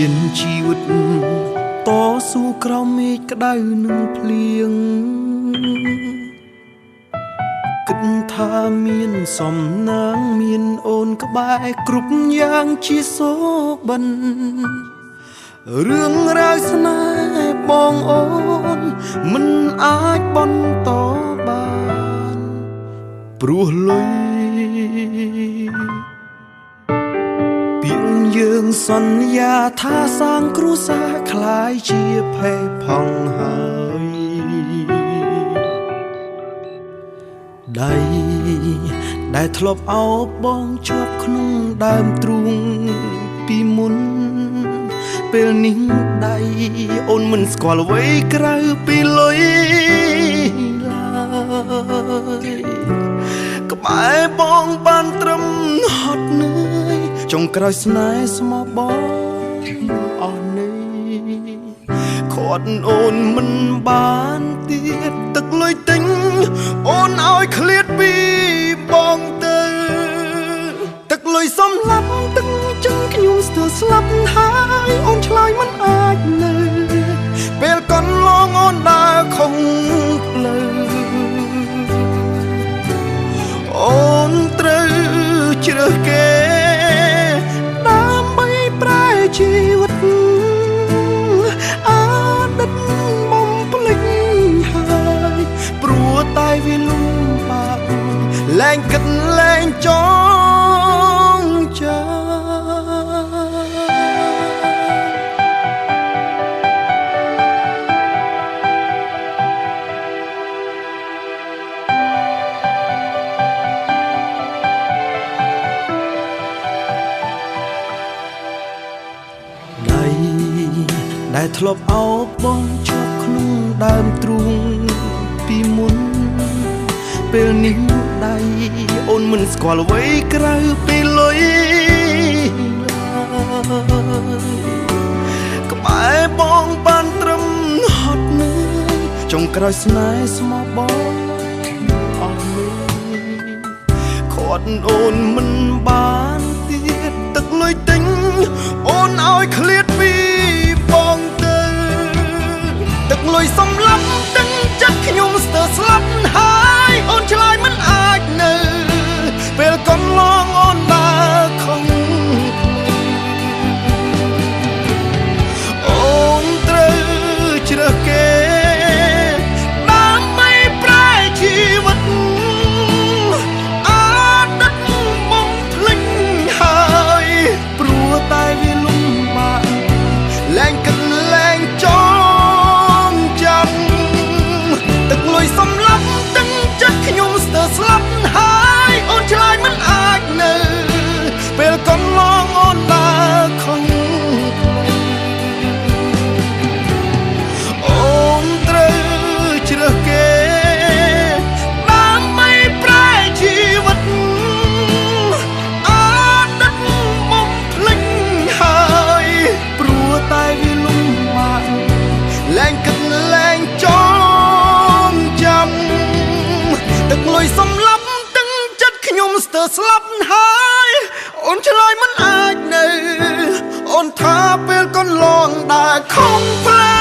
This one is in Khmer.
មានជីវិតតស៊ូក្រោមមេឃក្តៅនឹងភ្លៀងគិតថាមានសំណាងមានអូនក្បែរគ្រប់យ៉ាងជាសូបិនរឿងរ៉ាវស្នេហ៍បងអូនមិនអាចបន្តបានព្រោះលុយពីយើងសន្យាថាសាងគ្រួសារคล้ายជាភេទផងហើយដៃដែលធ្លាប់អោបបងជាប់ក្នុងដើមទ្រូងពីមុនពេលនេះដៃអូនមិនស្គាល់អ្វីក្រៅពីលុយឡើយក្បែរបងបានត្រឹមហត់នឿយចុងក្រោយស្នេហ៍ស្មោះបងអស់នេះខាត់អូនមិនបានទៀតទឹកលុយទិញអូនឲ្យឃ្លាតពីបងទៅទឹកលុយសំឡាប់ទឹកចឹងខ្ញុំស្ទើរស្លាប់ហើយអូនឆ្លើយមិនអាចនៅពេលកន្លងអូនដើរខុសផ្លូវអូនត្រូវជ្រើសគេដើម្បីប្រែជីវិតអតីតបំភ្លេចហើយព្រោះតែវាលំបាកលែងគិតលែងចងចាំដែលធ្លាប់អោបបងជាប់ក្នុងដើមទ្រូងពីមុនពេលនេះដៃអូនមិនស្គាល់អ្វីក្រៅពីលុយក្បែរបងបានត្រឹមហត់នឿយចុងក្រោយស្នេហ៍ស្មោះបងអស់នេះខាត់អូនមិនបានទៀតទឹកលុយទិញអូនឲ្យឃ្លាតពីបងទៅទឹកលុយសំឡាប់ទឹកចិត្តខ្ញុំស្ទើរស្លាប់ហើយអូនឆ្លើយមិនអាចនៅពេលកន្លងអូនដើរខំអូនត្រូវជ្រើសគេដើម្បីប្រែជីវិតអតីតបំភ្លេចហើយព្រោះតែវាលំបាកលែងគិតលែងចងចាំទឹកលុយសំឡាប់ទឹកចិត្តខ្ញុំស្ទើរស្លាប់ហើយអូនឆ្លើយមិនអាចនៅពេលកន្លងអូនដើរខំអូនត្រូវជ្រើសគេដើម្បីប្រែជីវិតអតីតបំភ្លេចហើយព្រោះតែវាលំបាកលែងគិតលែងចងចាំទឹកលុយសំឡាប់ទឹកចិត្តខ្ញុំស្ទើរស្លាប់ហើយអូនឆ្លើយមិនអាចនៅអូនថាពេលកន្លងដើរខំផ្លា